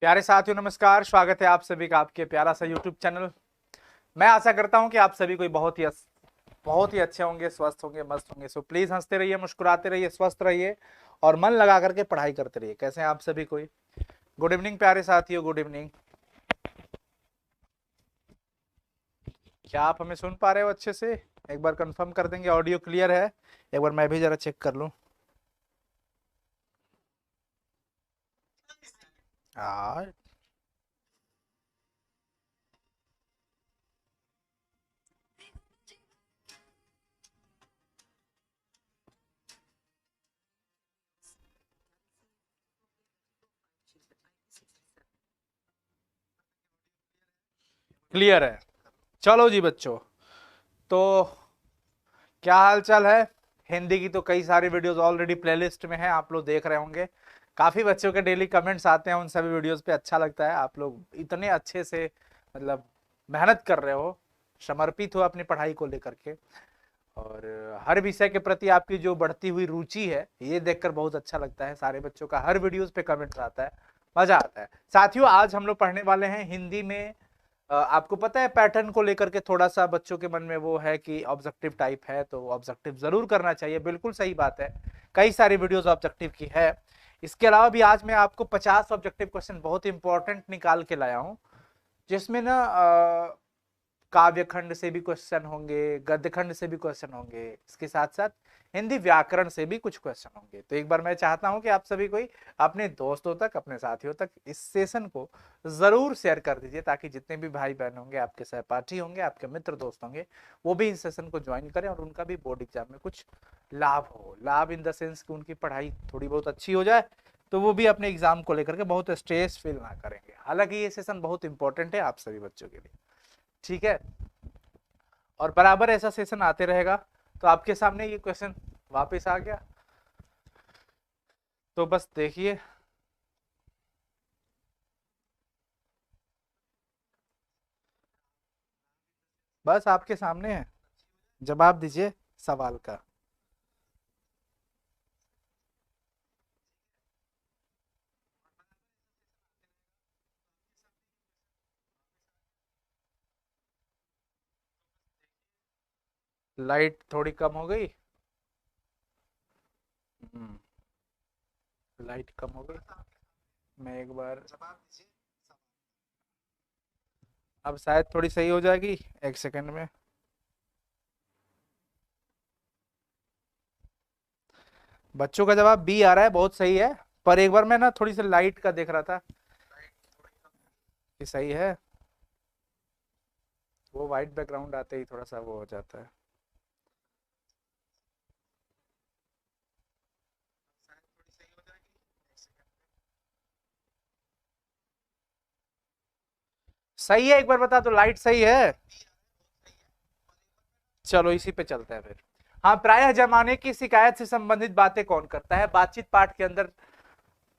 प्यारे साथियों नमस्कार। स्वागत है आप सभी का आपके प्यारा सा यूट्यूब चैनल। मैं आशा करता हूं कि आप सभी कोई बहुत ही अच्छे होंगे, स्वस्थ होंगे, मस्त होंगे। सो प्लीज हंसते रहिए, मुस्कुराते रहिए, स्वस्थ रहिए और मन लगा करके पढ़ाई करते रहिए। कैसे हैं आप सभी कोई? गुड इवनिंग प्यारे साथियों, गुड इवनिंग। क्या आप हमें सुन पा रहे हो अच्छे से? एक बार कंफर्म कर देंगे ऑडियो क्लियर है? एक बार मैं भी जरा चेक कर लूं। हाँ, क्लियर है। चलो जी बच्चों, तो क्या हाल चाल है? हिंदी की तो कई सारी वीडियोस ऑलरेडी प्लेलिस्ट में है, आप लोग देख रहे होंगे। काफी बच्चों के डेली कमेंट्स आते हैं उन सभी वीडियोस पे। अच्छा लगता है, आप लोग इतने अच्छे से मतलब मेहनत कर रहे हो, समर्पित हो अपनी पढ़ाई को लेकर के। और हर विषय के प्रति आपकी जो बढ़ती हुई रुचि है, ये देखकर बहुत अच्छा लगता है। सारे बच्चों का हर वीडियोस पे कमेंट्स आता है, मजा आता है। साथियों, आज हम लोग पढ़ने वाले हैं हिंदी में। आपको पता है पैटर्न को लेकर के थोड़ा सा बच्चों के मन में वो है कि ऑब्जेक्टिव टाइप है तो ऑब्जेक्टिव जरूर करना चाहिए। बिल्कुल सही बात है, कई सारी वीडियोस ऑब्जेक्टिव की है। इसके अलावा भी आज मैं आपको 50 ऑब्जेक्टिव क्वेश्चन बहुत इंपॉर्टेंट निकाल के लाया हूं, जिसमें ना काव्य खंड से भी क्वेश्चन होंगे, गद्य खंड से भी क्वेश्चन होंगे, इसके साथ साथ हिंदी व्याकरण से भी कुछ क्वेश्चन होंगे। तो एक बार मैं चाहता हूं कि आप सभी कोई अपने दोस्तों तक, अपने साथियों तक इस सेशन को जरूर शेयर कर दीजिए, ताकि जितने भी भाई बहन होंगे, आपके सहपाठी होंगे, आपके मित्र दोस्त होंगे, वो भी इस सेशन को ज्वाइन करें और उनका भी बोर्ड एग्जाम में कुछ लाभ हो। लाभ इन द सेंस कि उनकी पढ़ाई थोड़ी बहुत अच्छी हो जाए, तो वो भी अपने एग्जाम को लेकर के बहुत स्ट्रेस फील ना करेंगे। हालांकि ये सेशन बहुत इंपॉर्टेंट है आप सभी बच्चों के लिए, ठीक है? और बराबर ऐसा सेशन आते रहेगा। तो आपके सामने ये क्वेश्चन वापस आ गया, तो बस देखिए। बस आपके सामने है, जवाब दीजिए सवाल का। लाइट थोड़ी कम हो गई। लाइट कम हो गई। मैं एक बार, अब शायद थोड़ी सही हो जाएगी, एक सेकंड में। बच्चों का जवाब बी आ रहा है, बहुत सही है। पर एक बार मैं ना थोड़ी सी लाइट का देख रहा था कि सही है। वो वाइट बैकग्राउंड आते ही थोड़ा सा वो हो जाता है। सही है, एक बार बता दो लाइट सही है। चलो इसी पे चलते हैं फिर। हाँ, प्रायः जमाने की शिकायत से संबंधित बातें कौन करता है? बातचीत पाठ के अंदर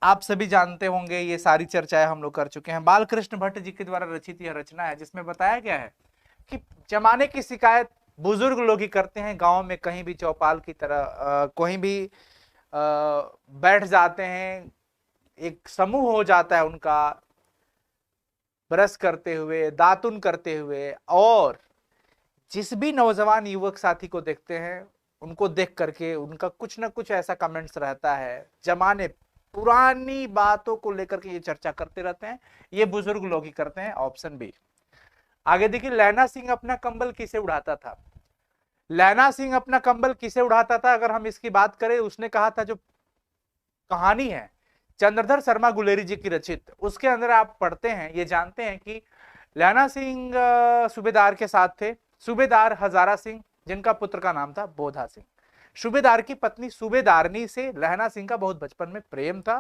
आप सभी जानते होंगे, ये सारी चर्चाएं हम लोग कर चुके हैं। बाल कृष्ण भट्ट जी के द्वारा रचित यह रचना है, जिसमें बताया गया है कि जमाने की शिकायत बुजुर्ग लोग ही करते हैं। गांव में कहीं भी चौपाल की तरह कहीं भी बैठ जाते हैं, एक समूह हो जाता है उनका, ब्रश करते हुए, दातुन करते हुए, और जिस भी नौजवान युवक साथी को देखते हैं, उनको देख करके उनका कुछ ना कुछ ऐसा कमेंट्स रहता है। जमाने पुरानी बातों को लेकर के ये चर्चा करते रहते हैं। ये बुजुर्ग लोग ही करते हैं, ऑप्शन बी। आगे देखिए, लैना सिंह अपना कंबल किसे उड़ाता था? लैना सिंह अपना कंबल किसे उड़ाता था? अगर हम इसकी बात करें, उसने कहा था, जो कहानी है चंद्रधर शर्मा गुलेरी जी की रचित, उसके अंदर आप पढ़ते हैं, ये जानते हैं कि लैना सिंह सूबेदार के साथ थे। सूबेदार हजारा सिंह, जिनका पुत्र का नाम था बोधा सिंह। सूबेदार की पत्नी सूबेदारनी से लहना सिंह का बहुत बचपन में प्रेम था,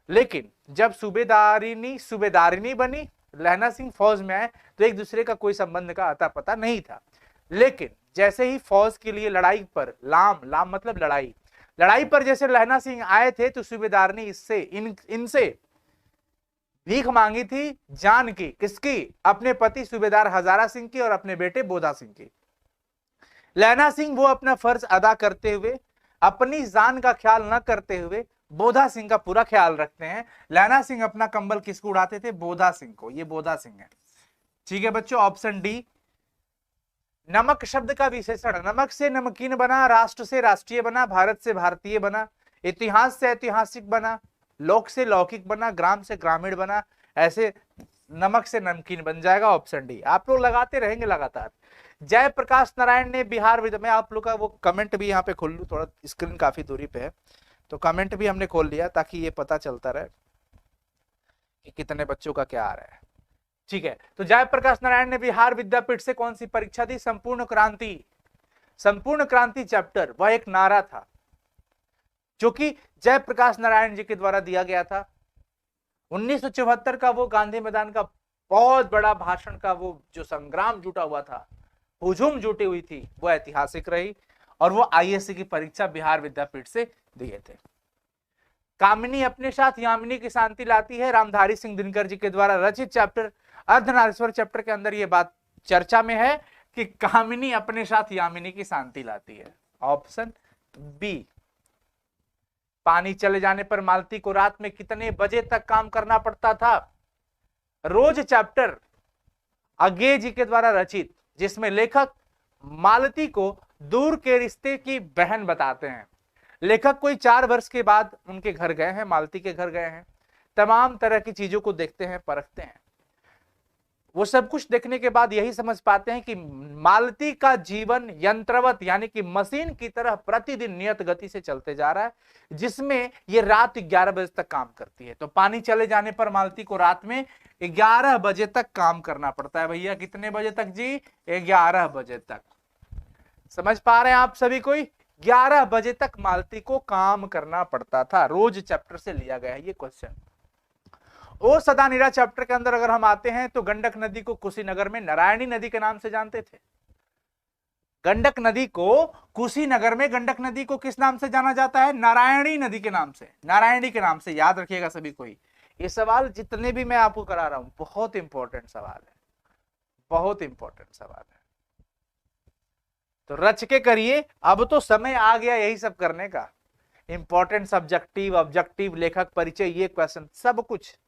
लेकिन जब सूबेदारिनी सूबेदारिनी बनी, लहना सिंह फौज में आए, तो एक दूसरे का कोई संबंध का अता पता नहीं था। लेकिन जैसे ही फौज के लिए लड़ाई पर, लाम लाम मतलब लड़ाई, लड़ाई पर जैसे लहना सिंह आए थे, तो सूबेदारनी इससे इनसे भीख मांगी थी जान की। किसकी? अपने पति सूबेदार हजारा सिंह की और अपने बेटे बोधा सिंह की। लैना सिंह वो अपना फर्ज अदा करते हुए, अपनी जान का ख्याल न करते हुए, बोधा सिंह का पूरा ख्याल रखते हैं। लैना सिंह अपना कंबल किसको उड़ाते थे? बोधा सिंह को। ये बोधा सिंह है। ठीक है बच्चों, ऑप्शन डी। नमक शब्द का विशेषण, नमक से नमकीन बना, राष्ट्र से राष्ट्रीय बना, भारत से भारतीय बना, इतिहास से ऐतिहासिक बना, लोक से लौकिक बना, ग्राम से ग्रामीण बना, ऐसे नमक से नमकीन बन जाएगा। Option D. आप लोग लगाते रहेंगे लगातार। जयप्रकाश नारायण ने बिहार मैं आप लोग का वो कमेंट भी यहाँ पे खोल लूं, थोड़ा स्क्रीन काफी दूरी पे है तो कमेंट भी हमने खोल लिया ताकि ये पता चलता रहे कि कितने बच्चों का क्या आ रहा है। ठीक है, तो जयप्रकाश नारायण ने बिहार विद्यापीठ से कौन सी परीक्षा दी? संपूर्ण क्रांति। संपूर्ण क्रांति चैप्टर वह एक नारा था जो कि जयप्रकाश नारायण जी के द्वारा दिया गया था। 1974 का वो गांधी मैदान का बहुत बड़ा भाषण का वो जो संग्राम जुटा हुआ था, हुजूम जुटी हुई थी, वो ऐतिहासिक रही और वो आईएससी की परीक्षा बिहार विद्यापीठ से दिए थे। कामिनी अपने साथ यामिनी की शांति लाती है, रामधारी सिंह दिनकर जी के द्वारा रचित चैप्टर अर्धनारीश्वर चैप्टर के अंदर ये बात चर्चा में है कि कामिनी अपने साथ यामिनी की शांति लाती है। Option B. पानी चले जाने पर मालती को रात में कितने बजे तक काम करना पड़ता था? रोज चैप्टर अज्ञे जी के द्वारा रचित, जिसमें लेखक मालती को दूर के रिश्ते की बहन बताते हैं। लेखक कोई 4 वर्ष के बाद उनके घर गए हैं, मालती के घर गए हैं, तमाम तरह की चीजों को देखते हैं, परखते हैं। वो सब कुछ देखने के बाद यही समझ पाते हैं कि मालती का जीवन यंत्रवत यानी कि मशीन की तरह प्रतिदिन नियत गति से चलते जा रहा है, जिसमें ये रात 11 बजे तक काम करती है। तो पानी चले जाने पर मालती को रात में 11 बजे तक काम करना पड़ता है। भैया कितने बजे तक जी? 11 बजे तक। समझ पा रहे हैं आप सभी कोई? 11 बजे तक मालती को काम करना पड़ता था। रोज चैप्टर से लिया गया है ये क्वेश्चन। ओ सदा नीरा चैप्टर के अंदर अगर हम आते हैं तो गंडक नदी को कुशीनगर में नारायणी नदी के नाम से जानते थे। गंडक नदी को कुशीनगर में गंडक नदी को किस नाम से जाना जाता है? नारायणी नदी के नाम से। नारायणी के नाम से याद रखिएगा सभी कोई। ये सवाल जितने भी मैं आपको करा रहा हूं बहुत इंपॉर्टेंट सवाल है, बहुत इंपॉर्टेंट सवाल है, तो रच के करिए। अब तो समय आ गया यही सब करने का। इंपॉर्टेंट सब्जेक्टिव, ऑब्जेक्टिव, लेखक परिचय, ये क्वेश्चन सब कुछ।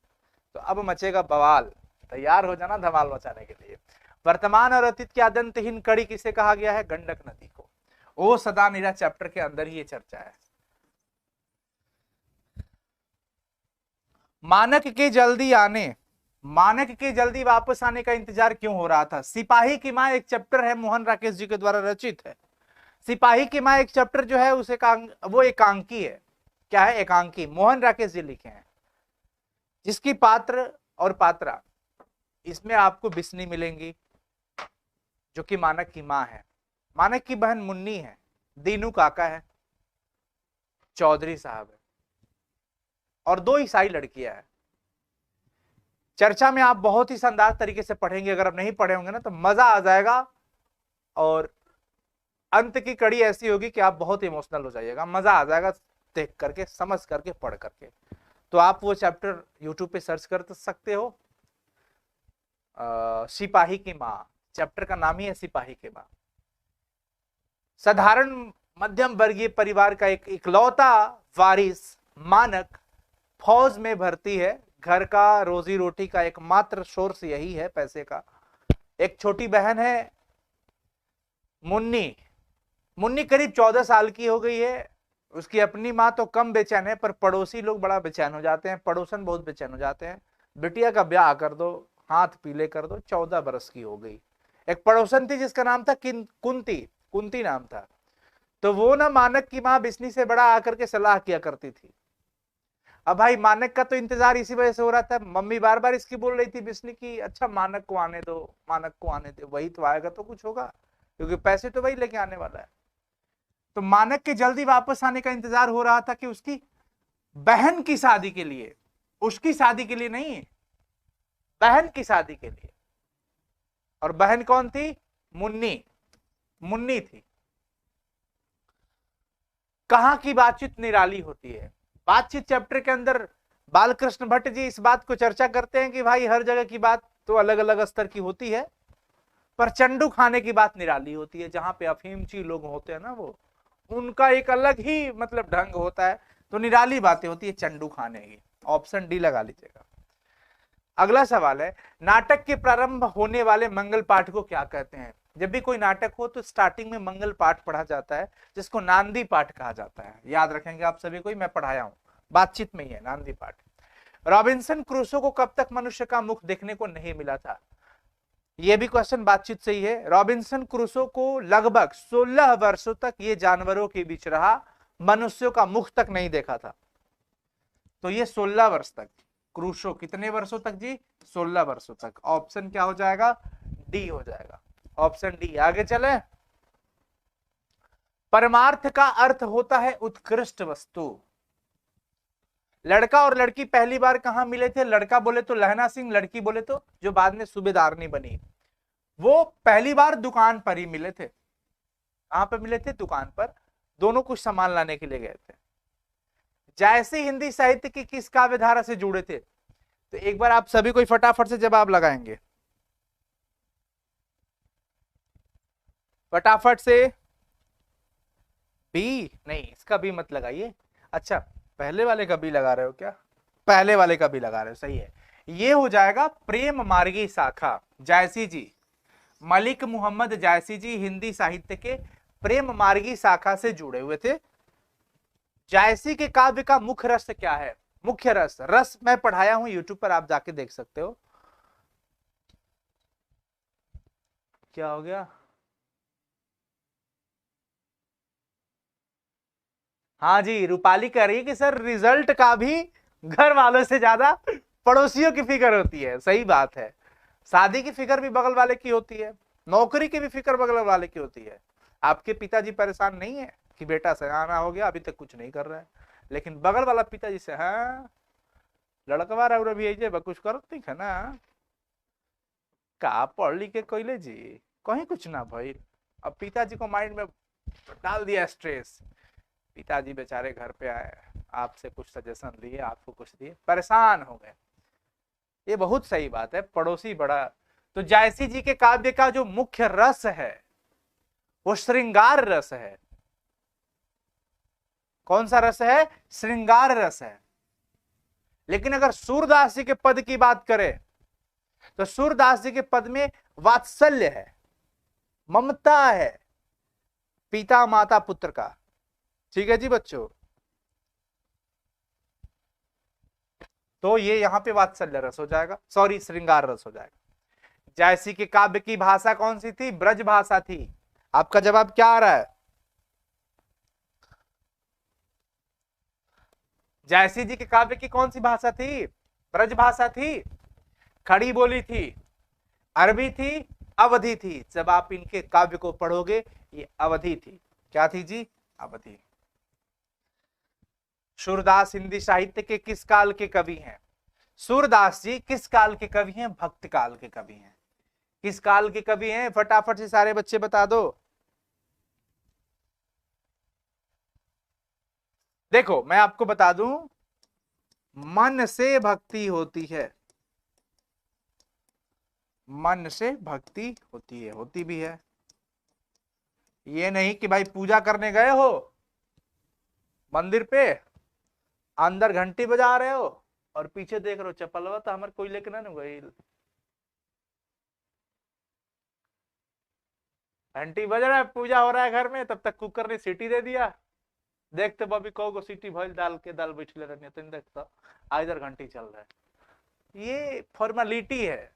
तो अब मचेगा बवाल। तैयार हो जाना धमाल मचाने के लिए। वर्तमान और अतीत की अदंतहीन कड़ी किसे कहा गया है? गंडक नदी को। ओ सदा नीरा चैप्टर के अंदर ही ये चर्चा है। मानक के जल्दी आने, मानक के जल्दी वापस आने का इंतजार क्यों हो रहा था? सिपाही की मां एक चैप्टर है, मोहन राकेश जी के द्वारा रचित है। सिपाही की मां एक चैप्टर जो है उसे वो एकांकी है। क्या है? एकांकी। मोहन राकेश जी लिखे हैं, जिसकी पात्र और पात्रा इसमें आपको बिस्नी मिलेंगी जो कि मानक की मां है। मानक की बहन मुन्नी है, दीनू काका है, चौधरी साहब है और 2 ईसाई लड़कियां हैं। चर्चा में आप बहुत ही शानदार तरीके से पढ़ेंगे। अगर आप नहीं पढ़े होंगे ना तो मजा आ जाएगा और अंत की कड़ी ऐसी होगी कि आप बहुत इमोशनल हो जाइएगा। मजा आ जाएगा देख करके, समझ करके, पढ़ करके। तो आप वो चैप्टर YouTube पे सर्च कर सकते हो। सिपाही की मां, चैप्टर का नाम ही है सिपाही की मां। साधारण मध्यम वर्गीय परिवार का एक इकलौता वारिस मानक फौज में भर्ती है। घर का रोजी रोटी का एकमात्र सोर्स यही है पैसे का। एक छोटी बहन है मुन्नी। मुन्नी करीब 14 साल की हो गई है। उसकी अपनी माँ तो कम बेचैन है, पर पड़ोसी लोग बड़ा बेचैन हो जाते हैं, पड़ोसन बहुत बेचैन हो जाते हैं। बिटिया का ब्याह कर दो, हाथ पीले कर दो। 14 बरस की हो गई। एक पड़ोसन थी जिसका नाम था कुंती, कुंती नाम था। तो वो ना मानक की माँ बिस्नी से बड़ा आकर के सलाह किया करती थी। अब भाई मानक का तो इंतजार इसी वजह से हो रहा था। मम्मी बार बार इसकी बोल रही थी बिस्नी की, अच्छा मानक को आने दो, मानक को आने दो, वही तो आएगा तो कुछ होगा, क्योंकि पैसे तो वही लेके आने वाला है। तो मानक के जल्दी वापस आने का इंतजार हो रहा था कि उसकी बहन की शादी के लिए, उसकी शादी के लिए नहीं, बहन की शादी के लिए। और बहन कौन थी? मुन्नी, मुन्नी थी। कहां की बातचीत निराली होती है? बातचीत चैप्टर के अंदर बालकृष्ण भट्ट जी इस बात को चर्चा करते हैं कि भाई हर जगह की बात तो अलग अलग स्तर की होती है, पर चंडू खाने की बात निराली होती है। जहां पे अफीमची लोग होते हैं ना, वो उनका एक अलग ही मतलब ढंग होता है। तो निराली बातें होती है चंडू खाने की। ऑप्शन डी लगा लीजिएगा। अगला सवाल है, नाटक के प्रारंभ होने वाले मंगल पाठ को क्या कहते हैं? जब भी कोई नाटक हो तो स्टार्टिंग में मंगल पाठ पढ़ा जाता है, जिसको नांदी पाठ कहा जाता है। याद रखेंगे आप सभी को, ही मैं पढ़ाया हूं, बातचीत में ही है नांदी पाठ। रॉबिन्सन क्रूसो को कब तक मनुष्य का मुख देखने को नहीं मिला था? यह भी क्वेश्चन बातचीत से ही है। रॉबिन्सन क्रूसो को लगभग 16 वर्षों तक ये जानवरों के बीच रहा, मनुष्यों का मुख तक नहीं देखा था। तो ये 16 वर्ष तक। क्रूसो कितने वर्षों तक जी? 16 वर्षों तक। ऑप्शन क्या हो जाएगा? डी हो जाएगा। Option D. आगे चले। परमार्थ का अर्थ होता है उत्कृष्ट वस्तु। लड़का और लड़की पहली बार कहां मिले थे? लड़का बोले तो लहना सिंह, लड़की बोले तो जो बाद में सूबेदारनी बनी, वो पहली बार दुकान पर ही मिले थे। कहां पर मिले थे? दुकान पर। दोनों कुछ सामान लाने के लिए गए थे। जायसी हिंदी साहित्य की किस काव्य धारा से जुड़े थे? तो एक बार आप सभी कोई फटाफट से जवाब लगाएंगे, फटाफट से। बी नहीं, इसका भी मत लगाइए। अच्छा, पहले वाले का भी लगा रहे हो क्या? पहले वाले का भी लगा रहे हो, सही है। ये हो जाएगा प्रेम मार्गी शाखा। जायसी जी, मलिक मोहम्मद जायसी जी हिंदी साहित्य के प्रेम मार्गी शाखा से जुड़े हुए थे। जायसी के काव्य का मुख्य रस क्या है? मुख्य रस, रस मैं पढ़ाया हूं यूट्यूब पर, आप जाके देख सकते हो। क्या हो गया? हाँ जी, रूपाली कह रही है कि सर रिजल्ट का भी घर वालों से ज्यादा पड़ोसियों की फिक्र होती है। सही बात है। शादी की फिक्र भी बगल वाले की होती है, नौकरी की भी फिक्र बगल वाले की होती है। आपके पिताजी परेशान नहीं है कि बेटा सयाना हो गया, अभी तक कुछ नहीं कर रहा है, लेकिन बगल वाला पिताजी से, हाँ लड़कवा रहा भी कुछ करत नहीं है ना, का पढ़ लिख के कोइले जी, कहीं कुछ ना भाई। अब पिताजी को माइंड में डाल दिया स्ट्रेस। पिताजी बेचारे घर पे आए, आपसे कुछ सजेशन लिए, आपको कुछ दिए, परेशान हो गए। ये बहुत सही बात है, पड़ोसी बड़ा। तो जायसी जी के काव्य का जो मुख्य रस है वो श्रृंगार रस है। कौन सा रस है? श्रृंगार रस है। लेकिन अगर सूरदास जी के पद की बात करें तो सूरदास जी के पद में वात्सल्य है, ममता है, पिता माता पुत्र का। ठीक है जी बच्चों, तो ये यहां पे वात्सल्य रस हो जाएगा, सॉरी श्रृंगार रस हो जाएगा। जायसी के काव्य की भाषा कौन सी थी? ब्रज भाषा थी। आपका जवाब क्या आ रहा है? जायसी जी के काव्य की कौन सी भाषा थी? ब्रज भाषा थी, खड़ी बोली थी, अरबी थी, अवधी थी। जब आप इनके काव्य को पढ़ोगे, ये अवधी थी। क्या थी जी? अवधी। सूरदास हिंदी साहित्य के किस काल के कवि हैं? सूरदास जी किस काल के कवि हैं? भक्त काल के कवि हैं। किस काल के कवि हैं? फटाफट से सारे बच्चे बता दो। देखो मैं आपको बता दूं, मन से भक्ति होती है, मन से भक्ति होती है, होती भी है। ये नहीं कि भाई पूजा करने गए हो मंदिर पे, अंदर घंटी बजा रहे हो और पीछे देख रहे हो चप्पलवा तो हमारे कोई लेके ना गई, घंटी बज रहा है, पूजा हो रहा है घर में, तब तक कुकर ने सीटी दे दिया, देखते बॉबी कहो सीटी भइल, दाल के दाल बैठले रहने तो देखता आ इधर घंटी चल रहा है। ये फॉर्मेलिटी है,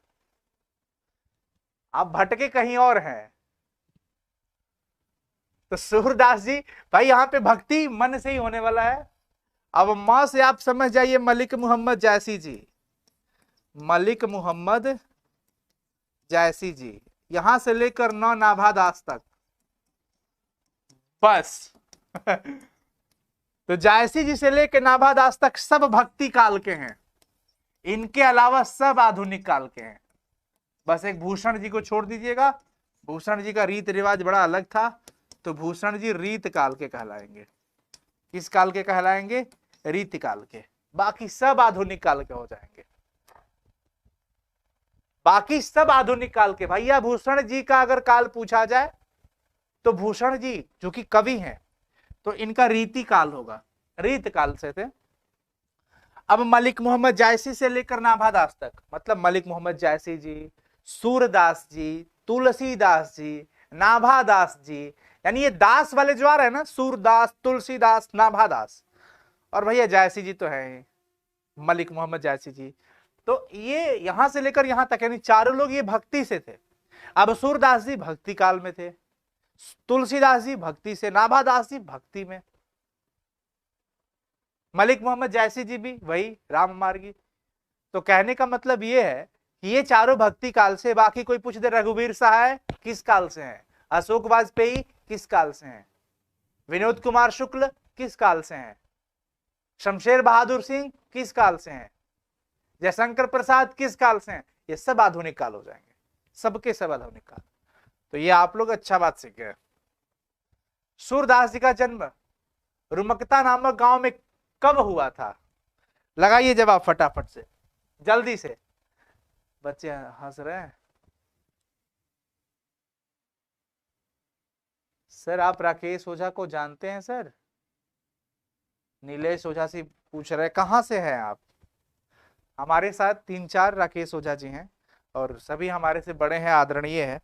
आप भटके कहीं और हैं। तो सूरदास जी भाई यहाँ पे भक्ति मन से ही होने वाला है। अब मां से आप समझ जाइए मलिक मोहम्मद जायसी जी, मलिक मोहम्मद जायसी जी, यहां से लेकर नौ नाभादास तक बस तो जायसी जी से लेकर नाभादास तक सब भक्ति काल के हैं, इनके अलावा सब आधुनिक काल के हैं। बस एक भूषण जी को छोड़ दीजिएगा, भूषण जी का रीत रिवाज बड़ा अलग था, तो भूषण जी रीत काल के कहलाएंगे। किस काल के कहलाएंगे? रीत काल के। बाकी सब आधुनिक काल के हो जाएंगे, बाकी सब आधुनिक काल के। भैया भूषण जी का अगर काल पूछा जाए तो भूषण जी जो कि कवि हैं तो इनका रीति काल होगा, रीत काल से थे। अब मलिक मोहम्मद जायसी से लेकर नाभादास तक, मतलब मलिक मोहम्मद जायसी जी, सूरदास जी, तुलसीदास जी, नाभादास जी, यानी ये दास वाले जो आ रहे हैं ना, सूरदास, तुलसीदास, नाभादास, और भैया जायसी जी तो है ही, मलिक मोहम्मद जायसी जी। तो ये यहां से लेकर यहां तक यानी चारों लोग ये भक्ति से थे। अब सूरदास जी भक्ति काल में थे, तुलसीदास जी भक्ति से, नाभादास जी भक्ति में, मलिक मोहम्मद जायसी जी भी वही राम मार्गी। तो कहने का मतलब ये है कि ये चारों भक्ति काल से, बाकी कोई पूछ दे रघुवीर सहाय किस काल से हैं, अशोक वाजपेयी किस काल से हैं, विनोद कुमार शुक्ल किस काल से हैं, शमशेर बहादुर सिंह किस काल से हैं, जयशंकर प्रसाद किस काल से हैं, ये सब आधुनिक काल हो जाएंगे, सबके सब आधुनिक काल। तो ये आप लोग अच्छा बात सीख गए। सूरदास जी का जन्म रुमकता नामक गांव में कब हुआ था? लगाइए जवाब फटाफट से, जल्दी से। बच्चे हंस रहे हैं। सर आप राकेश ओझा को जानते हैं सर? नीलेश ओझा से पूछ रहे कहां से हैं आप? हमारे साथ 3-4 राकेश ओझा जी हैं और सभी हमारे से बड़े हैं, आदरणीय हैं,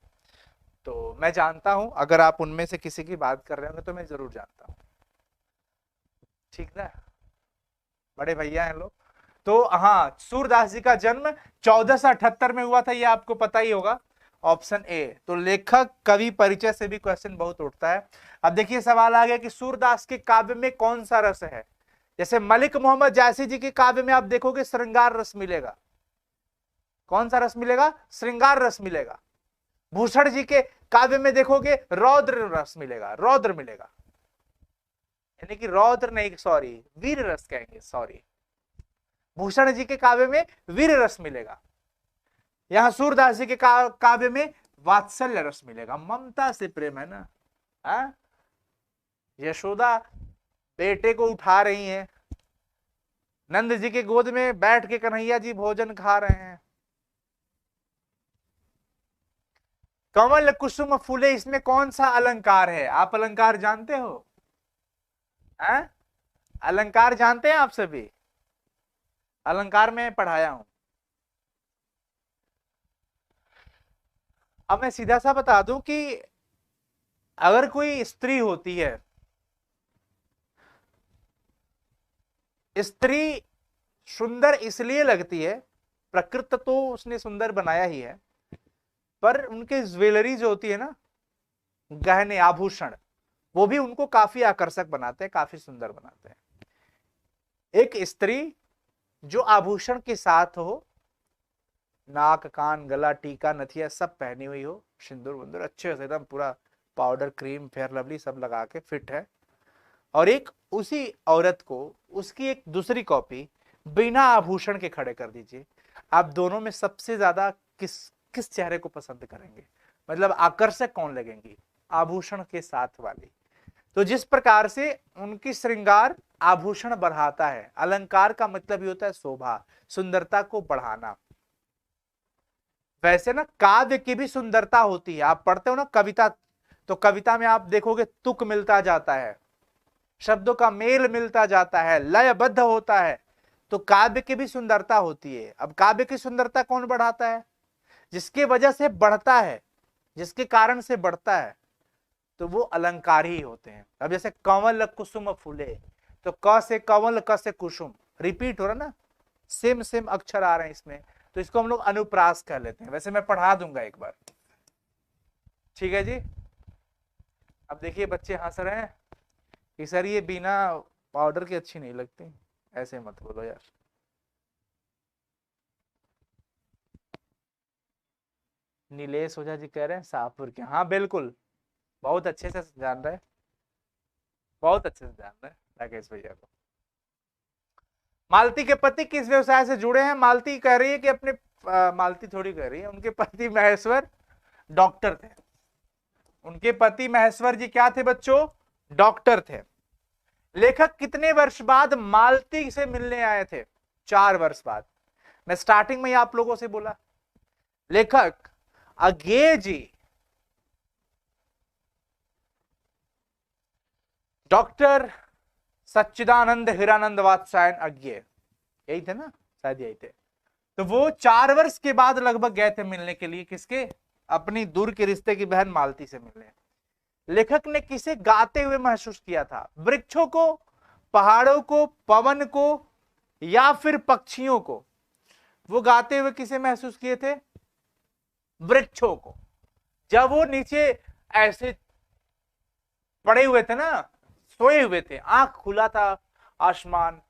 तो मैं जानता हूं। अगर आप उनमें से किसी की बात कर रहे होंगे तो मैं जरूर जानता हूं, ठीक ना, बड़े भैया हैं लोग। तो हाँ, सूरदास जी का जन्म 1478 में हुआ था, ये आपको पता ही होगा, ऑप्शन ए। तो लेखक कवि परिचय से भी क्वेश्चन बहुत उठता है। अब देखिए सवाल आ गया कि सूरदास के काव्य में कौन सा रस है। जैसे मलिक मोहम्मद जायसी जी के काव्य में आप देखोगे श्रृंगार रस मिलेगा। कौन सा रस मिलेगा? श्रृंगार रस मिलेगा। भूषण जी के काव्य में देखोगे रौद्र रस मिलेगा, रौद्र मिलेगा, यानी कि रौद्र नहीं, सॉरी, वीर रस कहेंगे, सॉरी। भूषण जी के काव्य में वीर रस मिलेगा। यहां सूरदास जी के काव्य में वात्सल्य रस मिलेगा, ममता से प्रेम है ना। यशोदा बेटे को उठा रही हैं, नंद जी के गोद में बैठ के कन्हैया जी भोजन खा रहे हैं। कमल कुसुम फूले, इसमें कौन सा अलंकार है? आप अलंकार जानते हो? अलंकार जानते हैं आप सभी? अलंकार में पढ़ाया हूं। अब मैं सीधा सा बता दूं कि अगर कोई स्त्री होती है, स्त्री सुंदर इसलिए लगती है, प्रकृति तो उसने सुंदर बनाया ही है, पर उनके ज्वेलरी जो होती है ना, गहने आभूषण, वो भी उनको काफी आकर्षक बनाते हैं, काफी सुंदर बनाते हैं। एक स्त्री जो आभूषण के साथ हो, नाक कान गला टीका नथिया सब पहनी हुई हो, सिंदूर विंदूर अच्छे से एकदम पूरा पाउडर क्रीम फेयर लवली सब लगा के फिट है, और एक उसी औरत को उसकी एक दूसरी कॉपी बिना आभूषण के खड़े कर दीजिए, आप दोनों में सबसे ज्यादा किस किस चेहरे को पसंद करेंगे? मतलब आकर्षक कौन लगेंगी? आभूषण के साथ वाली। तो जिस प्रकार से उनकी श्रृंगार आभूषण बढ़ाता है, अलंकार का मतलब ही होता है शोभा, सुंदरता को बढ़ाना। वैसे ना काव्य की भी सुंदरता होती है। आप पढ़ते हो ना कविता, तो कविता में आप देखोगे तुक मिलता जाता है, शब्दों का मेल मिलता जाता है, लयबद्ध होता है, तो काव्य की भी सुंदरता होती है। अब काव्य की सुंदरता कौन बढ़ाता है? जिसके वजह से बढ़ता है, जिसके कारण से बढ़ता है, तो वो अलंकार ही होते हैं। अब जैसे कंवल कुसुम फूले, तो क से कंवल, क से कुसुम, रिपीट हो रहा ना, सेम सेम अक्षर आ रहे हैं इसमें, तो इसको हम लोग अनुप्रास कह लेते हैं। वैसे मैं पढ़ा दूंगा एक बार, ठीक है जी। अब देखिए बच्चे हंस रहे हैं कि सर ये बिना पाउडर की अच्छी नहीं लगती, ऐसे मत बोलो यार। नीलेश ओझा जी कह रहे हैं शाहपुर के, हाँ बिल्कुल, बहुत अच्छे से जान रहे हैं, बहुत अच्छे से जान रहे हैं राकेश भैया को। मालती के पति किस व्यवसाय से जुड़े हैं? मालती कह रही है कि अपने मालती थोड़ी कह रही है, उनके पति महेश्वर डॉक्टर थे। उनके पति महेश्वर जी क्या थे बच्चों? डॉक्टर थे। लेखक कितने वर्ष बाद मालती से मिलने आए थे? 4 वर्ष बाद। मैं स्टार्टिंग में ही आप लोगों से बोला, लेखक अज्ञेय जी डॉक्टर सच्चिदानंद हिरानंद वात्सायन अज्ञे, यही थे ना, शायद यही थे। तो वो 4 वर्ष के बाद लगभग गए थे मिलने के लिए, किसके, अपनी दूर के रिश्ते की बहन मालती से मिलने। लेखक ने किसे गाते हुए महसूस किया था, वृक्षों को, पहाड़ों को, पवन को, या फिर पक्षियों को? वो गाते हुए किसे महसूस किए थे, वृक्षों को। जब वो नीचे ऐसे पड़े हुए थे ना, सोए हुए थे, आंख खुला था आसमान,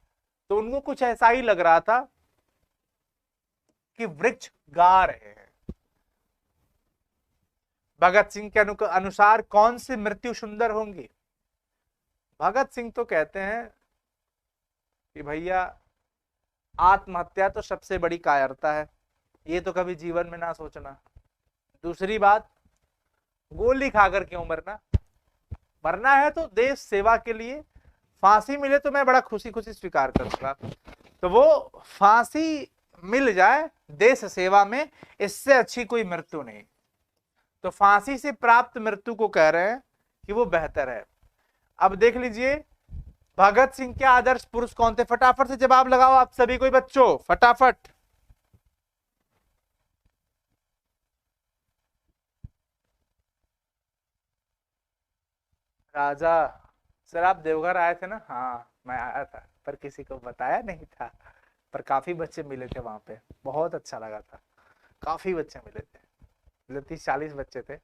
तो उनको कुछ ऐसा ही लग रहा था कि वृक्ष गा रहे हैं। भगत सिंह के अनुसार कौन सी मृत्यु सुंदर होंगी? भगत सिंह तो कहते हैं कि भैया आत्महत्या तो सबसे बड़ी कायरता है, ये तो कभी जीवन में ना सोचना। दूसरी बात, गोली खाकर क्यों मरना? मरना है तो देश सेवा के लिए, फांसी मिले तो मैं बड़ा खुशी खुशी स्वीकार करूंगा। तो वो फांसी मिल जाए देश सेवा में, इससे अच्छी कोई मृत्यु नहीं। तो फांसी से प्राप्त मृत्यु को कह रहे हैं कि वो बेहतर है। अब देख लीजिए भगत सिंह के आदर्श पुरुष कौन थे? फटाफट से जवाब लगाओ आप सभी कोई बच्चों, फटाफट। राजा, सर आप देवघर आए थे ना? हाँ मैं आया था, पर किसी को बताया नहीं था, पर काफी बच्चे मिले थे वहां पे, बहुत अच्छा लगा था, काफी बच्चे मिले थे, 30-40 बच्चे थे।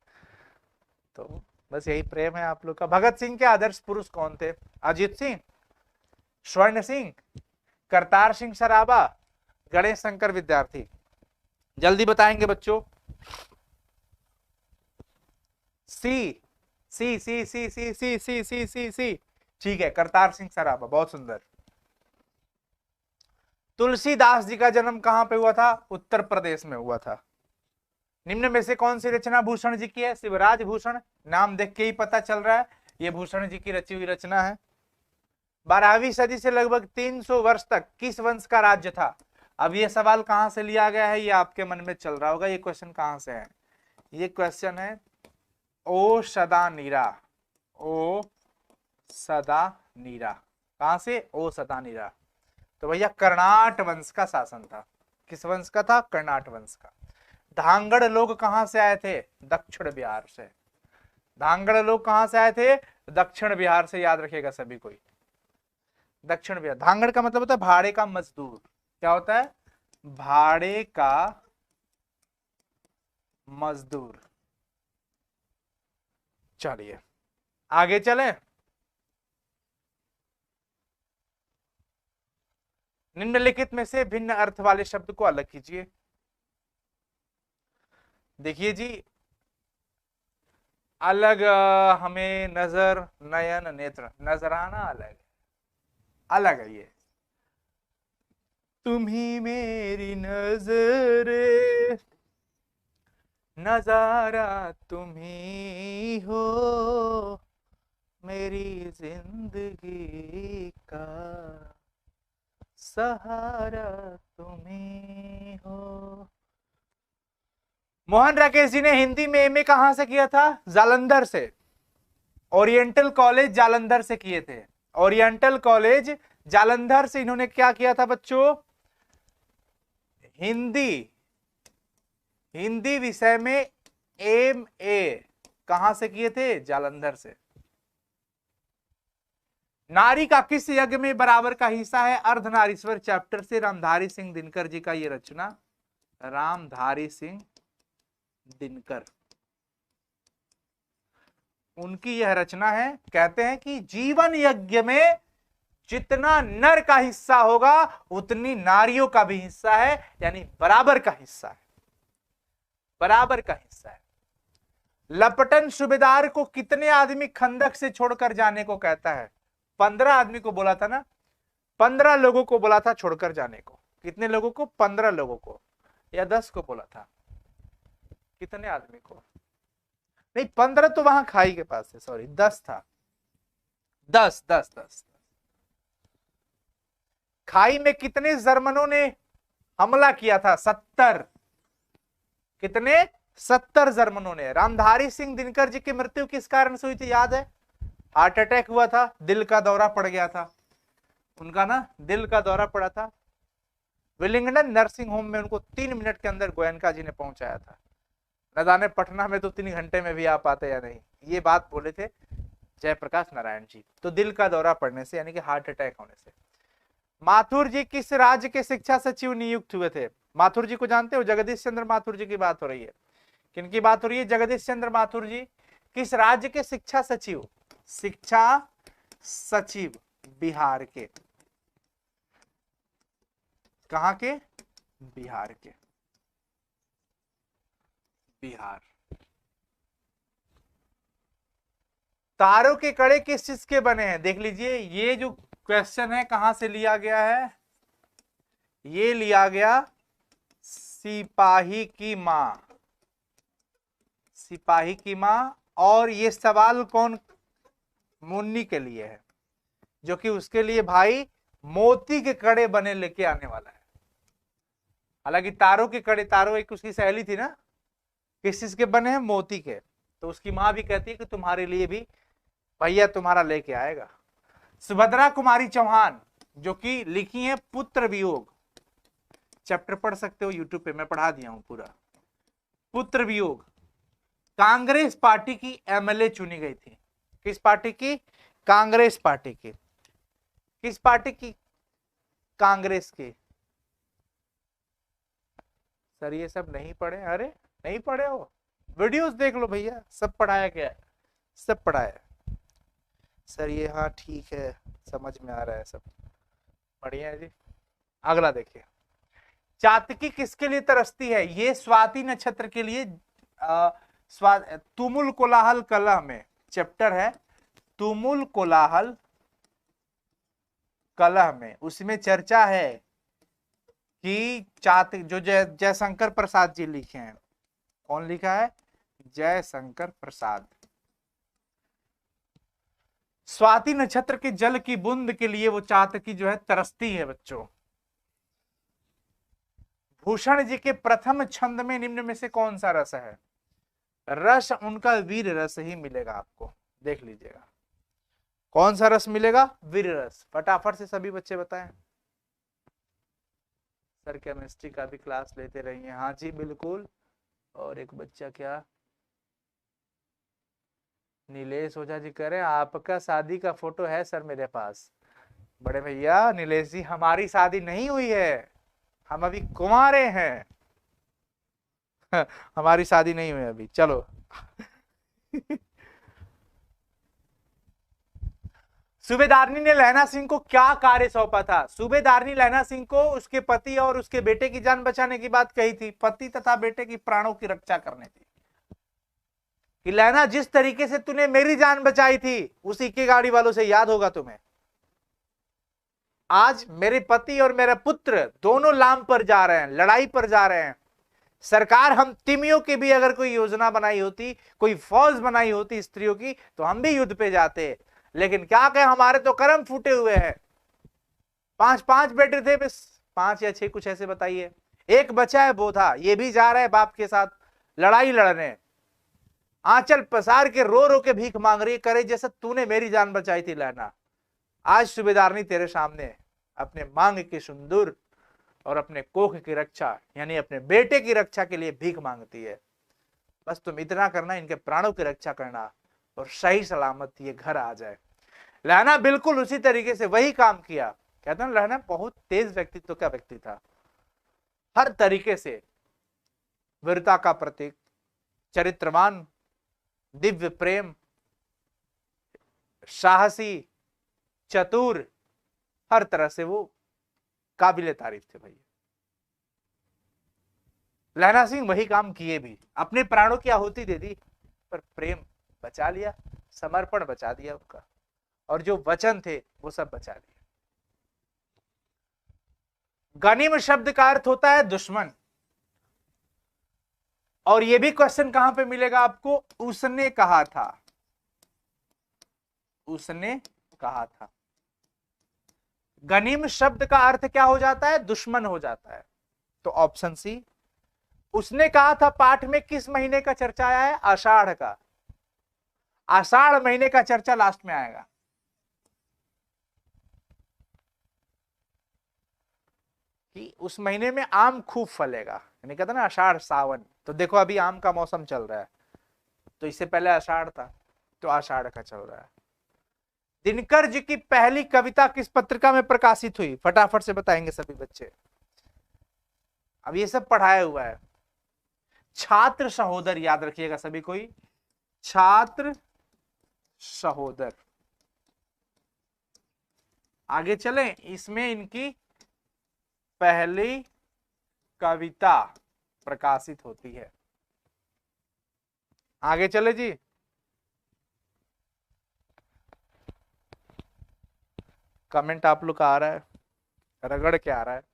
तो बस यही प्रेम है आप लोग का। भगत सिंह के आदर्श पुरुष कौन थे? अजीत सिंह, स्वर्ण सिंह, करतार सिंह सराबा, गणेश शंकर विद्यार्थी? जल्दी बताएंगे बच्चों। सी सी सी सी सी सी सी सी सी सी, ठीक है, करतार सिंह सराबा, बहुत सुंदर। तुलसीदास जी का जन्म कहां पे हुआ था? उत्तर प्रदेश में हुआ था। निम्न में से कौन सी रचना भूषण जी की है? शिवराज भूषण, नाम देख के ही पता चल रहा है ये भूषण जी की रची हुई रचना है। 12वीं सदी से लगभग 300 वर्ष तक किस वंश का राज्य था? अब ये सवाल कहां से लिया गया है, ये आपके मन में चल रहा होगा, ये क्वेश्चन कहां से है? ये क्वेश्चन है ओ सदा नीरा, ओ सदा नीरा, कहां से? ओ सदा नीरा। तो भैया कर्नाट वंश का शासन था। किस वंश का था? कर्नाट वंश का। धांगड़ लोग कहां से आए थे? दक्षिण बिहार से। धांगड़ लोग कहां से आए थे? दक्षिण बिहार से, याद रखिएगा सभी कोई, दक्षिण बिहार। धांगड़ का मतलब होता है भाड़े का मजदूर। क्या होता है? भाड़े का मजदूर। चलिए आगे चले। निम्नलिखित में से भिन्न अर्थ वाले शब्द को अलग कीजिए। देखिए जी, अलग हमें नजर, नयन, नेत्र, नजराना अलग अलग है। ये तुम ही मेरी नजरे, नजारा तुम ही हो, मेरी जिंदगी का सहारा तुम ही हो। मोहन राकेश जी ने हिंदी में एमए कहां से किया था? जालंधर से। ओरिएंटल कॉलेज जालंधर से किए थे। ओरिएंटल कॉलेज जालंधर से इन्होंने क्या किया था बच्चों? हिंदी विषय में एमए कहां से किए थे? जालंधर से। नारी का किस यज्ञ में बराबर का हिस्सा है? अर्धनारीश्वर चैप्टर से रामधारी सिंह दिनकर जी का ये रचना, रामधारी सिंह दिनकर, उनकी यह रचना है। कहते हैं कि जीवन यज्ञ में जितना नर का हिस्सा होगा उतनी नारियों का भी हिस्सा है, यानी बराबर का हिस्सा है, बराबर का हिस्सा है। लपटन सूबेदार को कितने आदमी खंदक से छोड़कर जाने को कहता है? 15 आदमी को बोला था ना, 15 लोगों को बोला था छोड़कर जाने को। कितने लोगों को? 15 लोगों को, या 10 को बोला था? कितने आदमी को? नहीं 15 तो वहां खाई के पास है, सॉरी 10 था, 10। खाई में कितने जर्मनों ने हमला किया था? 70। कितने? 70 जर्मनों ने। रामधारी सिंह दिनकर जी की मृत्यु किस कारण से हुई थी? याद है? हार्ट अटैक हुआ था, दिल का दौरा पड़ गया था। उनका ना दिल का दौरा पड़ा था। विलिंगडन नर्सिंग होम में उनको 3 मिनट के अंदर गोयनका जी ने पहुंचाया था। न जाने पटना में तो 3 घंटे में भी आ पाते या नहीं। ये बात बोले थे जयप्रकाश नारायण जी। तो दिल का दौरा पड़ने से यानी कि हार्ट अटैक होने से। माथुर जी किस राज्य के शिक्षा सचिव नियुक्त हुए थे? माथुर जी को जानते हो? जगदीश चंद्र माथुर जी की बात हो रही है। किनकी बात हो रही है? जगदीश चंद्र माथुर जी किस राज्य के शिक्षा सचिव? शिक्षा सचिव बिहार के। कहां के? बिहार के। बिहार। तारों के कड़े किस चीज के बने हैं? देख लीजिए, ये जो क्वेश्चन है कहां से लिया गया है? ये लिया गया सिपाही की मां। सिपाही की मां। और ये सवाल कौन? मुन्नी के लिए है, जो कि उसके लिए भाई मोती के कड़े बने लेके आने वाला है। हालांकि तारों के कड़े, तारों एक उसकी सहेली थी ना, किस चीज के बने हैं? मोती के। तो उसकी मां भी कहती है कि तुम्हारे लिए भी भैया तुम्हारा लेके आएगा। सुभद्रा कुमारी चौहान जो कि लिखी है पुत्र वियोग, चैप्टर पढ़ सकते हो यूट्यूब पे, मैं पढ़ा दिया हूं पूरा। पुत्र वियोग। कांग्रेस पार्टी की एमएलए चुनी गई थी। किस पार्टी की? कांग्रेस पार्टी की। किस पार्टी की? कांग्रेस की। सर ये सब नहीं पढ़े? अरे नहीं पढ़े हो? वीडियोस देख लो भैया, सब पढ़ाया गया है, सब पढ़ाया। सर ये हाँ ठीक है, समझ में आ रहा है सब, बढ़िया है जी। अगला देखिए, चातकी किसके लिए तरसती है? ये स्वाति नक्षत्र के लिए। तुमुल कोलाहल कलह में चैप्टर है, तुमुल कोलाहल कलह में, उसमें चर्चा है कि जो जयशंकर प्रसाद जी लिखे हैं। कौन लिखा है? जयशंकर प्रसाद। स्वाति नक्षत्र के जल की बूंद के लिए वो चातकी जो है तरसती है बच्चों। भूषण जी के प्रथम छंद में निम्न में से कौन सा रस है? रस उनका वीर रस ही मिलेगा आपको, देख लीजिएगा कौन सा रस मिलेगा? वीर रस। फटाफट से सभी बच्चे बताएं। सर केमिस्ट्री का भी क्लास लेते रहिए। हाँ जी बिल्कुल। और एक बच्चा क्या, नीलेश ओझा जी कह रहे हैं आपका शादी का फोटो है सर मेरे पास। बड़े भैया नीलेश जी, हमारी शादी नहीं हुई है, हम अभी कुंवारे हैं। हमारी शादी नहीं हुई अभी। चलो सूबेदारनी ने लहना सिंह को क्या कार्य सौंपा था? सूबेदारनी लहना सिंह को उसके पति और उसके बेटे की जान बचाने की बात कही थी। पति तथा बेटे की प्राणों की रक्षा करने थी कि लहना जिस तरीके से तूने मेरी जान बचाई थी, उसी के गाड़ी वालों से याद होगा तुम्हें। आज मेरे पति और मेरा पुत्र दोनों लाम पर जा रहे हैं, लड़ाई पर जा रहे हैं। सरकार हम तिमियों की भी अगर कोई योजना बनाई होती, कोई फौज बनाई होती स्त्रियों की, तो हम भी युद्ध पे जाते। लेकिन क्या कहें, हमारे तो कर्म फूटे हुए हैं। 5 बेटे थे, बस 5 या 6 कुछ ऐसे बताइए। एक बचा है बोधा, ये भी जा रहा है बाप के साथ लड़ाई लड़ने। आंचल पसार के रो रो के भीख मांग रही, करे जैसे तूने मेरी जान बचाई थी लहना। आज सूबेदारनी तेरे सामने अपने मांग के सिंदूर और अपने कोख की रक्षा यानी अपने बेटे की रक्षा के लिए भीख मांगती है। बस तुम इतना करना, इनके प्राणों की रक्षा करना और सही सलामत ये घर आ जाए। लहना बिल्कुल उसी तरीके से वही काम किया। कहते हैं लहना बहुत तेज व्यक्तित्व का व्यक्ति था, हर तरीके से वीरता का प्रतीक, चरित्रवान, दिव्य प्रेम, साहसी, चतुर, हर तरह से वो काबिले तारीफ थे भैया। लहना सिंह वही काम किए भी, अपने प्राणों की आहुति दे दी, पर प्रेम बचा लिया, समर्पण बचा दिया उनका, और जो वचन थे वो सब बचा लिए। गनीम शब्द का अर्थ होता है दुश्मन। और ये भी क्वेश्चन कहां पे मिलेगा आपको? उसने कहा था, उसने कहा था। गनीम शब्द का अर्थ क्या हो जाता है? दुश्मन हो जाता है। तो ऑप्शन सी। उसने कहा था पाठ में किस महीने का चर्चा आया है? आषाढ़ का। आषाढ़ महीने का चर्चा लास्ट में आएगा। उस महीने में आम खूब फलेगा, यानी कहते ना आषाढ़ सावन। तो देखो अभी आम का मौसम चल रहा है, तो इससे पहले आषाढ़ था, तो आषाढ़ का चल रहा है। दिनकर जी की पहली कविता किस पत्रिका में प्रकाशित हुई? फटाफट से बताएंगे सभी बच्चे, अब ये सब पढ़ाया हुआ है। छात्र सहोदर, याद रखिएगा सभी कोई, छात्र सहोदर। आगे चलें, इसमें इनकी पहली कविता प्रकाशित होती है। आगे चले जी। कमेंट आप लोग का आ रहा है, रगड़ के आ रहा है।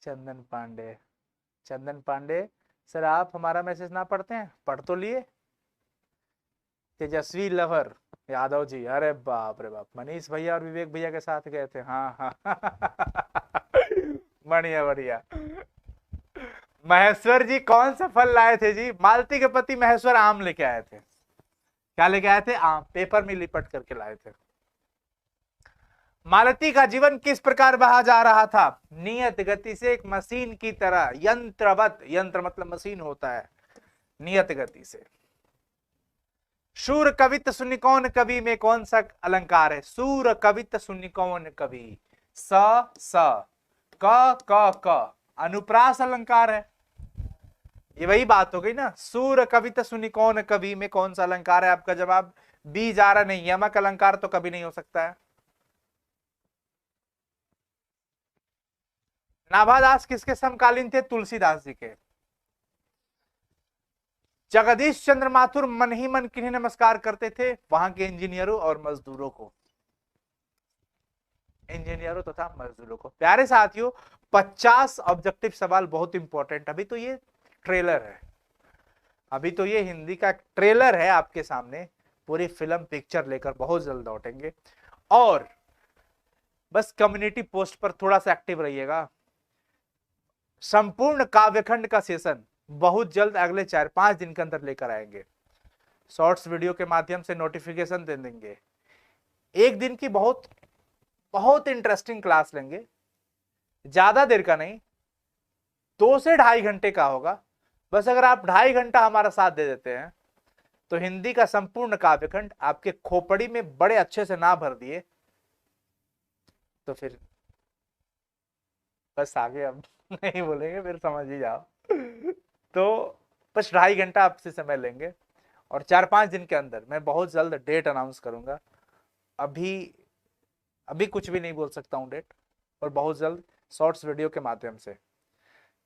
चंदन पांडे, चंदन पांडे सर, आप हमारा मैसेज ना पढ़ते हैं? पढ़ तो लिए। तेजस्वी लवर यादव जी, अरे बाप रे बाप, मनीष भैया और विवेक भैया के साथ गए थे, हाँ हाँ बढ़िया बढ़िया। महेश्वर जी कौन सा फल लाए थे जी? मालती के पति महेश्वर आम लेके आए थे। क्या लेके आए थे? आम, पेपर में लिपट करके लाए थे। मालती का जीवन किस प्रकार बहा जा रहा था? नियत गति से, एक मशीन की तरह, यंत्रवत, यंत्र मतलब मशीन होता है, नियत गति से। शूर कवित सुनि कौन कवि में कौन सा अलंकार है? सूर कवित सुनि कौन कवि, स क अनुप्रास अलंकार है। ये वही बात हो गई ना, सूर कवित सुनि कौन कवि में कौन सा अलंकार है? आपका जवाब बी जा रहा नहीं, यमक अलंकार तो कभी नहीं हो सकता है। नाभादास किसके समकालीन थे? तुलसीदास जी के। जगदीश चंद्र माथुर मन ही मन किन्हें नमस्कार करते थे? वहां के इंजीनियरों और मजदूरों को, इंजीनियरों तथा तो मजदूरों को। प्यारे साथियों, 50 ऑब्जेक्टिव सवाल बहुत इंपॉर्टेंट। अभी तो ये ट्रेलर है, अभी तो ये हिंदी का ट्रेलर है आपके सामने, पूरी फिल्म पिक्चर लेकर बहुत जल्द लौटेंगे। और बस कम्युनिटी पोस्ट पर थोड़ा सा एक्टिव रहिएगा। संपूर्ण काव्यखंड का सेशन बहुत जल्द अगले 4-5 दिन के अंदर लेकर आएंगे। शॉर्ट्स वीडियो के माध्यम से नोटिफिकेशन दे देंगे। एक दिन की बहुत बहुत इंटरेस्टिंग क्लास लेंगे, ज्यादा देर का नहीं, 2 से 2.5 घंटे का होगा। बस अगर आप 2.5 घंटा हमारा साथ दे देते हैं तो हिंदी का संपूर्ण काव्यखंड आपके खोपड़ी में बड़े अच्छे से ना भर दिए तो फिर बस आगे अब नहीं बोलेंगे, फिर समझ ही जाओ। तो बस 2.5 घंटा आपसे समय लेंगे और 4-5 दिन के अंदर मैं बहुत जल्द डेट अनाउंस करूंगा। अभी कुछ भी नहीं बोल सकता हूं डेट, और बहुत जल्द शॉर्ट्स वीडियो के माध्यम से।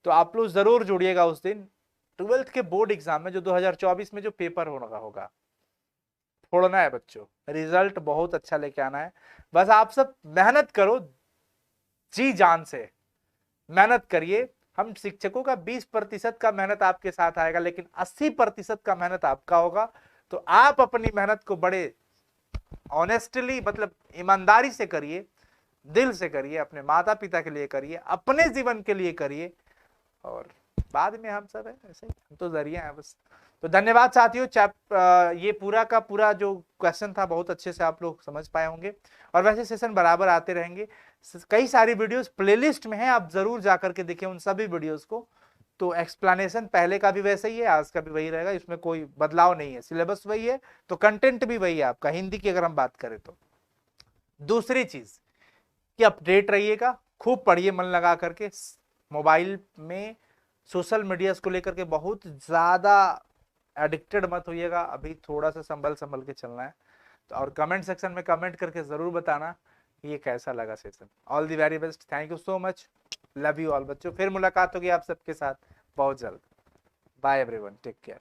तो आप लोग जरूर जुड़िएगा उस दिन। 12th के बोर्ड एग्जाम में जो 2024 में जो पेपर होगा, फोड़ना है बच्चों, रिजल्ट बहुत अच्छा लेके आना है। बस आप सब मेहनत करो, जी जान से मेहनत करिए। हम शिक्षकों का 20% का मेहनत आपके साथ आएगा, लेकिन 80% का मेहनत आपका होगा। तो आप अपनी मेहनत को बड़े ऑनेस्टली, मतलब ईमानदारी से करिए, दिल से करिए, अपने माता पिता के लिए करिए, अपने जीवन के लिए करिए, और बाद में हम सब है ऐसे ही, हम तो जरिया है बस। तो धन्यवाद साथियों। ये पूरा का पूरा जो क्वेश्चन था बहुत अच्छे से आप लोग समझ पाए होंगे, और वैसे सेशन बराबर आते रहेंगे। कई सारी वीडियोस प्लेलिस्ट में हैं, आप जरूर जाकर के देखें उन सभी वीडियोस को। तो एक्सप्लेनेशन पहले का भी वैसा ही है, आज का भी वही रहेगा, इसमें कोई बदलाव नहीं है, सिलेबस वही है, तो कंटेंट भी वही है आपका, हिंदी की अगर हम बात करें तो। दूसरी चीज कि अपडेट रहिएगा, खूब पढ़िए मन लगा करके, मोबाइल में सोशल मीडिया को लेकर के बहुत ज्यादा एडिक्टेड मत होइएगा, अभी थोड़ा सा संभल के चलना है। तो और कमेंट सेक्शन में कमेंट करके जरूर बताना कि ये कैसा लगा session. All the very best, thank you so much, love you all बच्चों। फिर मुलाकात होगी आप सबके साथ बहुत जल्द। Bye everyone, take care.